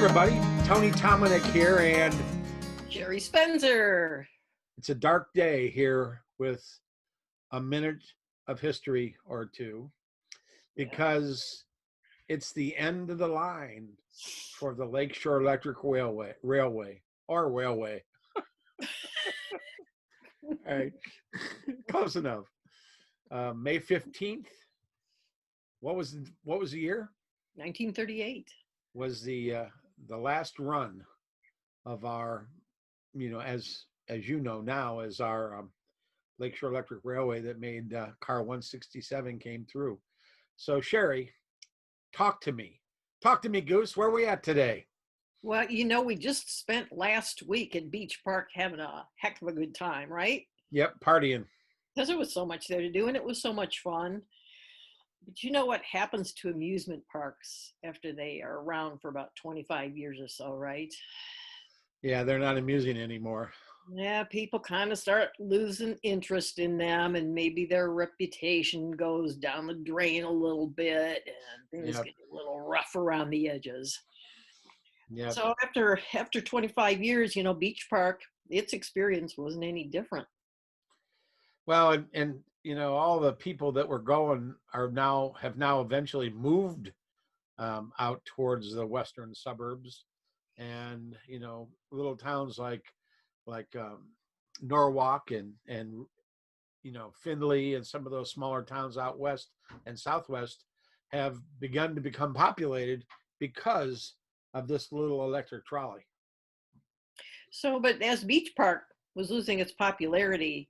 everybody. Tony Tominick here, and Jerry Spencer. it's a dark day here with a minute of history or two because it's the end of the line for the Lakeshore Electric Railway. All right, close enough. May 15th. What was the year? 1938. Was the last run of our, as you know now, as our Lakeshore Electric Railway that made car 167 came through. So Sherry, talk to me, Goose. Where are we at today? Well, we just spent last week at Beach Park having a heck of a good time, right? Yep, partying. Because there was so much there to do, and it was so much fun. But you know what happens to amusement parks after they are around for about 25 years or so, right? Yeah, they're not amusing anymore. Yeah, people kind of start losing interest in them, and maybe their reputation goes down the drain a little bit, and things get a little rough around the edges. Yeah. So after 25 years, Beach Park, its experience wasn't any different. Well, and all the people that were going have now eventually moved out towards the western suburbs, and little towns like Norwalk and Findlay and some of those smaller towns out west and southwest have begun to become populated because of this little electric trolley. So, but as Beach Park was losing its popularity,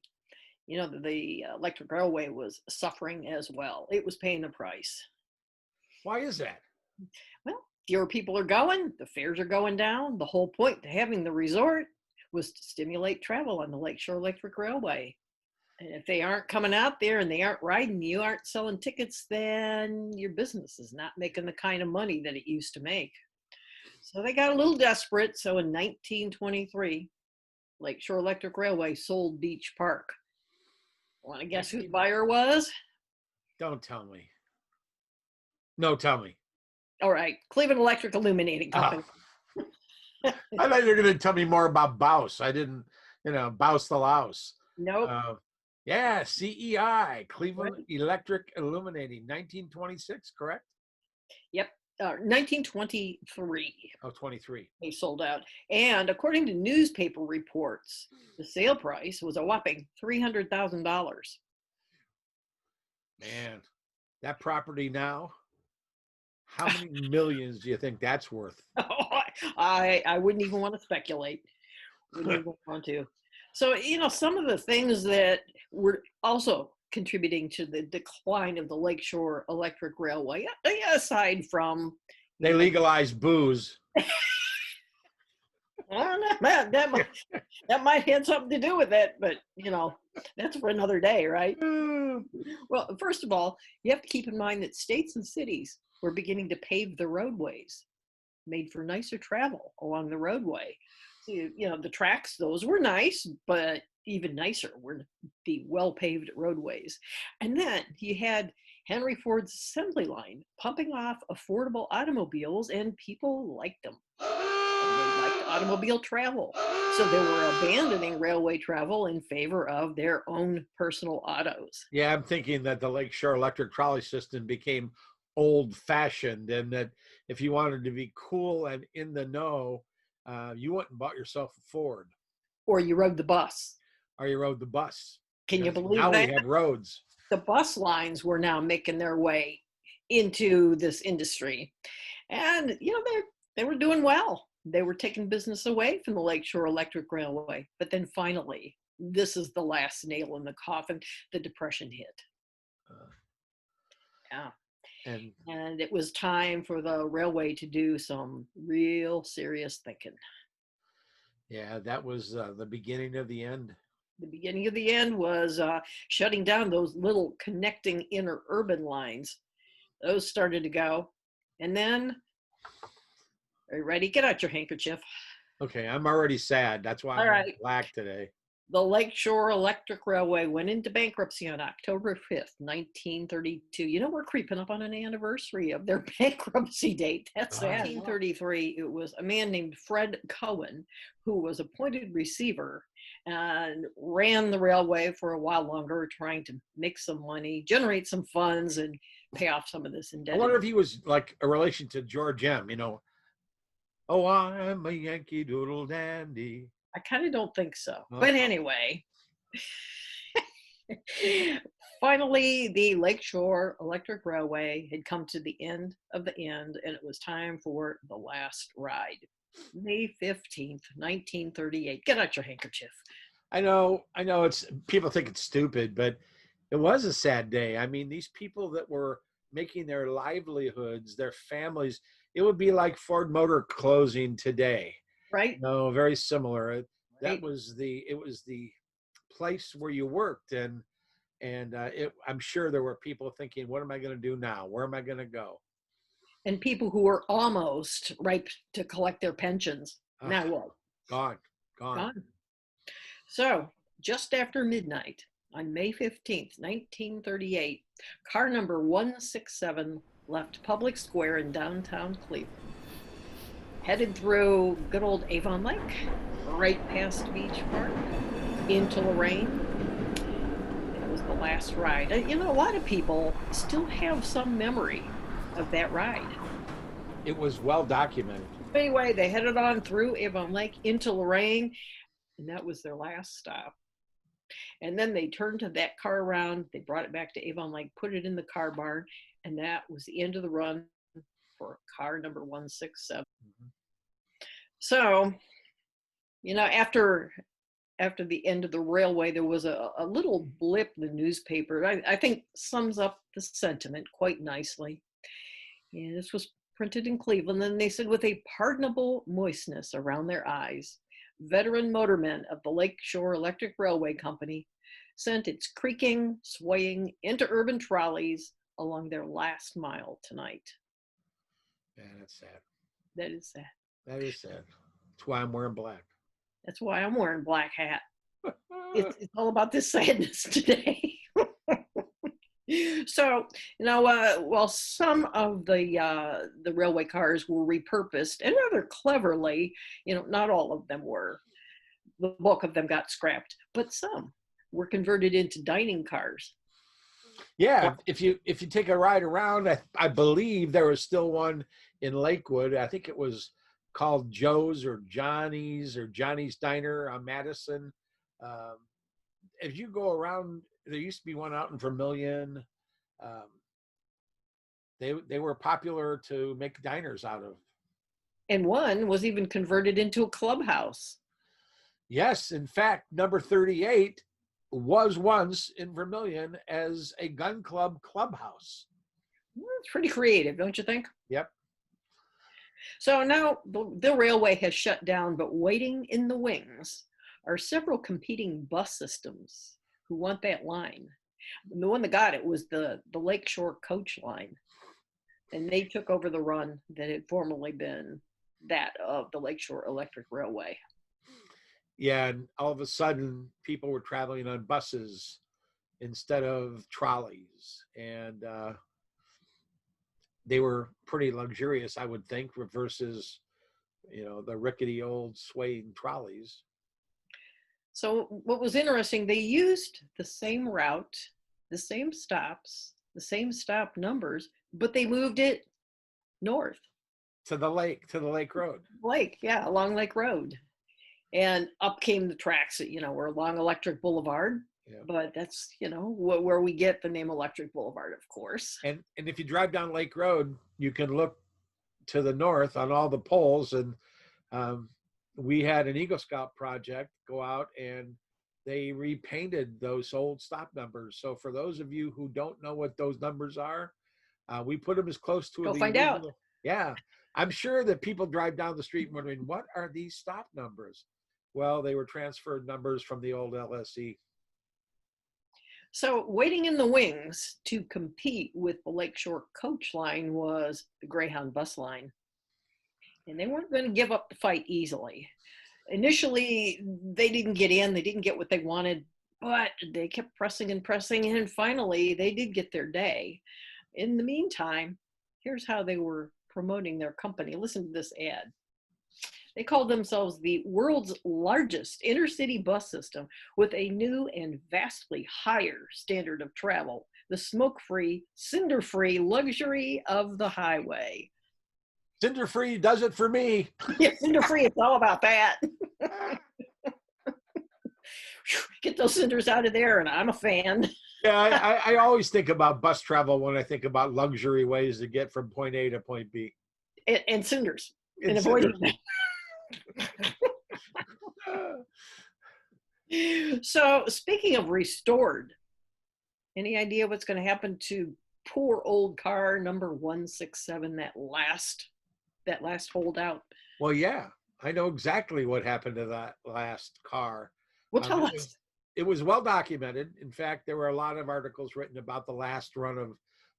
the electric railway was suffering as well. It was paying the price. Why is that? Well, fewer people are going, the fares are going down. The whole point to having the resort was to stimulate travel on the Lakeshore Electric Railway. And if they aren't coming out there and they aren't riding, you aren't selling tickets, then your business is not making the kind of money that it used to make. So they got a little desperate. So in 1923, Lakeshore Electric Railway sold Beach Park. Want to guess who the buyer was? Don't tell me. No, tell me. All right, Cleveland Electric Illuminating Company. I thought you were going to tell me more about Baus. I didn't, Baus the Louse. Nope. Yeah, CEI, Cleveland Electric Illuminating, 1926, correct? Yep, 1923. Oh, 23. They sold out. And according to newspaper reports, the sale price was a whopping $300,000. Man, that property now, how many millions do you think that's worth? I wouldn't even want to speculate. Wouldn't even want to. So, some of the things that were also contributing to the decline of the Lakeshore Electric Railway, aside from... They legalized booze. That might have something to do with it, but, that's for another day, right? Well, first of all, you have to keep in mind that states and cities were beginning to pave the roadways, made for nicer travel along the roadway. So, the tracks, those were nice, but even nicer were the well-paved roadways. And then you had Henry Ford's assembly line pumping off affordable automobiles, and people liked them. And they liked automobile travel. So they were abandoning railway travel in favor of their own personal autos. Yeah, I'm thinking that the Lakeshore Electric Trolley system became old-fashioned, and that if you wanted to be cool and in the know, you went and bought yourself a Ford. Or you rode the bus. Or you rode the bus. Can you believe that? Now we have roads. The bus lines were now making their way into this industry. And, they were doing well. They were taking business away from the Lakeshore Electric Railway. But then finally, this is the last nail in the coffin. The Depression hit. Yeah. And it was time for the railway to do some real serious thinking. Yeah, that was the beginning of the end. The beginning of the end was shutting down those little connecting inner urban lines. Those started to go. And then, are you ready? Get out your handkerchief. Okay, I'm already sad. That's why I'm black today. The Lakeshore Electric Railway went into bankruptcy on October 5th, 1932. You know, we're creeping up on an anniversary of their bankruptcy date. That's sad. 1933, it was a man named Fred Cohen who was appointed receiver and ran the railway for a while longer, trying to make some money, generate some funds, and pay off some of this I indebtedness. wonder if he was like a relation to George M. You know, oh, I'm a Yankee Doodle Dandy. I kind of don't think so. Oh. But anyway, finally, the Lakeshore Electric Railway had come to the end of the end, and it was time for the last ride. May 15th, 1938. Get out your handkerchief. I know it's people think it's stupid, but it was a sad day. I mean, these people that were making their livelihoods, their families, it would be like Ford Motor closing today. Right? No, very similar. That Right. was the place where you worked, and I'm sure there were people thinking, what am I going to do now? Where am I going to go? And people who were almost ripe to collect their pensions. Now what? Gone. So just after midnight on May 15th, 1938, car number 167 left Public Square in downtown Cleveland, headed through good old Avon Lake, right past Beach Park, into Lorraine. It was the last ride. You know, a lot of people still have some memory of that ride. It was well documented. Anyway, they headed on through Avon Lake into Lorraine, and that was their last stop. And then they turned that car around, they brought it back to Avon Lake, put it in the car barn, and that was the end of the run for car number 167. Mm-hmm. So, you know, after the end of the railway, there was a little blip in the newspaper. I think sums up the sentiment quite nicely. And this was printed in Cleveland, and they said, with a pardonable moistness around their eyes, veteran motormen of the Lakeshore Electric Railway Company sent its creaking, swaying, interurban trolleys along their last mile tonight. Yeah, that's sad. That is sad. That is sad. That's why I'm wearing black. That's why I'm wearing black hat. It's all about this sadness today. So, you know, well, some of the railway cars were repurposed, and rather cleverly. You know, not all of them were. The bulk of them got scrapped, but some were converted into dining cars. Yeah, if you take a ride around, I believe there was still one in Lakewood. I think it was called Joe's or Johnny's Diner on Madison. As you go around, there used to be one out in Vermilion. They were popular to make diners out of. And one was even converted into a clubhouse. Yes, in fact, number 38 was once in Vermilion as a gun club clubhouse. Well, it's pretty creative, don't you think? Yep. So now the railway has shut down, but waiting in the wings are several competing bus systems who want that line. The one that got it was the Lakeshore Coach Line, and they took over the run that had formerly been that of the Lakeshore Electric Railway. Yeah, and all of a sudden, people were traveling on buses instead of trolleys, and they were pretty luxurious, I would think, versus, you know, the rickety old swaying trolleys. So what was interesting, they used the same route, the same stops, the same stop numbers, but they moved it north. To the lake road. Lake, yeah, along Lake Road. And up came the tracks that, you know, were along Electric Boulevard. Yeah. But that's, you know, where we get the name Electric Boulevard, of course. And if you drive down Lake Road, you can look to the north on all the poles. And we had an Eagle Scout project go out, and they repainted those old stop numbers. So for those of you who don't know what those numbers are, we put them as close to Go find out. Yeah. I'm sure that people drive down the street wondering, what are these stop numbers? Well, they were transferred numbers from the old LSE. So waiting in the wings to compete with the Lakeshore Coach Line was the Greyhound bus line. And they weren't going to give up the fight easily. initially they didn't get in, they didn't get what they wanted, but they kept pressing and pressing, and finally they did get their day. In the meantime, here's how they were promoting their company. Listen to this ad. They called themselves the world's largest intercity bus system with a new and vastly higher standard of travel, the smoke-free, cinder-free luxury of the highway. Cinder-free does it for me. Yeah, cinder-free, it's all about that. Get those cinders out of there, and I'm a fan. Yeah, I always think about bus travel when I think about luxury ways to get from point A to point B. And cinders, and avoiding them. So speaking of restored, any idea what's going to happen to poor old car number 167, that last holdout? Well, yeah, I know exactly what happened to that last car. Well, tell us. It was well documented. In fact, there were a lot of articles written about the last run of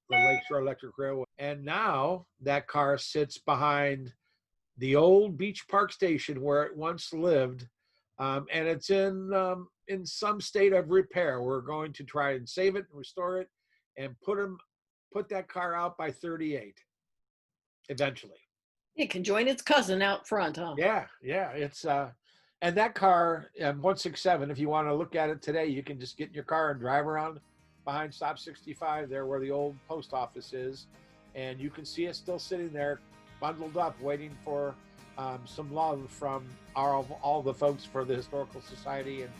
the Lakeshore Electric Railway. And now that car sits behind the old Beach Park Station where it once lived. And it's in some state of repair. We're going to try and save it and restore it and put that car out by 38 eventually. It can join its cousin out front, huh? Yeah. It's and that car, 167, if you want to look at it today, you can just get in your car and drive around behind Stop 65 there where the old post office is. And you can see it still sitting there bundled up, waiting for some love from all the folks for the Historical Society and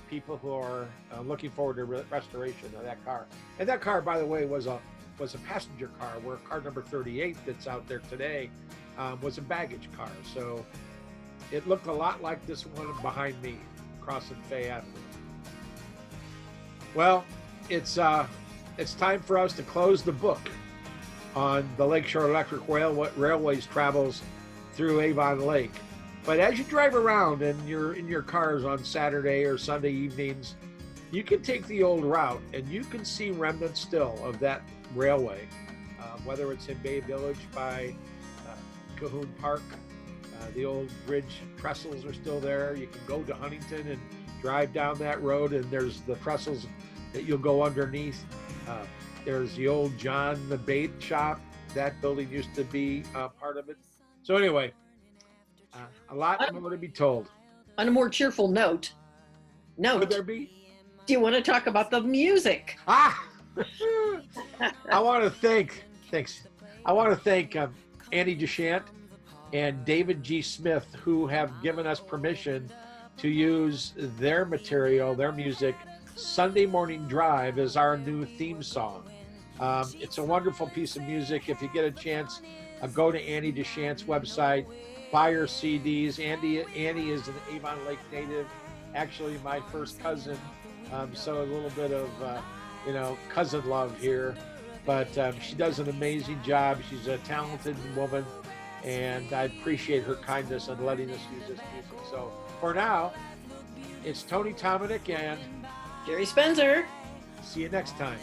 people who are looking forward to restoration of that car. And that car, by the way, was a passenger car, where car number 38 that's out there today was a baggage car. So it looked a lot like this one behind me, crossing Fay Avenue. Well, it's time for us to close the book on the Lakeshore Electric Railway's travels through Avon Lake. But as you drive around and you're in your cars on Saturday or Sunday evenings, you can take the old route and you can see remnants still of that railway, whether it's in Bay Village by Cahoon Park. The old bridge trestles are still there. You can go to Huntington and drive down that road, and there's the trestles that you'll go underneath. There's the old John the Bait shop. That building used to be part of it. So anyway, a lot more to be told. On a more cheerful note, Could there be? Do you want to talk about the music? I want to thank Andy Duchant and David G. Smith, who have given us permission to use their material, their music. Sunday Morning Drive is our new theme song. It's a wonderful piece of music. If you get a chance, go to Andy Duchant's website, buy your CDs. Andy is an Avon Lake native, actually my first cousin. So a little bit of cousin love here. But she does an amazing job. She's a talented woman, and I appreciate her kindness in letting us use this music. So for now, it's Tony Tominick and Jerry Spencer. See you next time.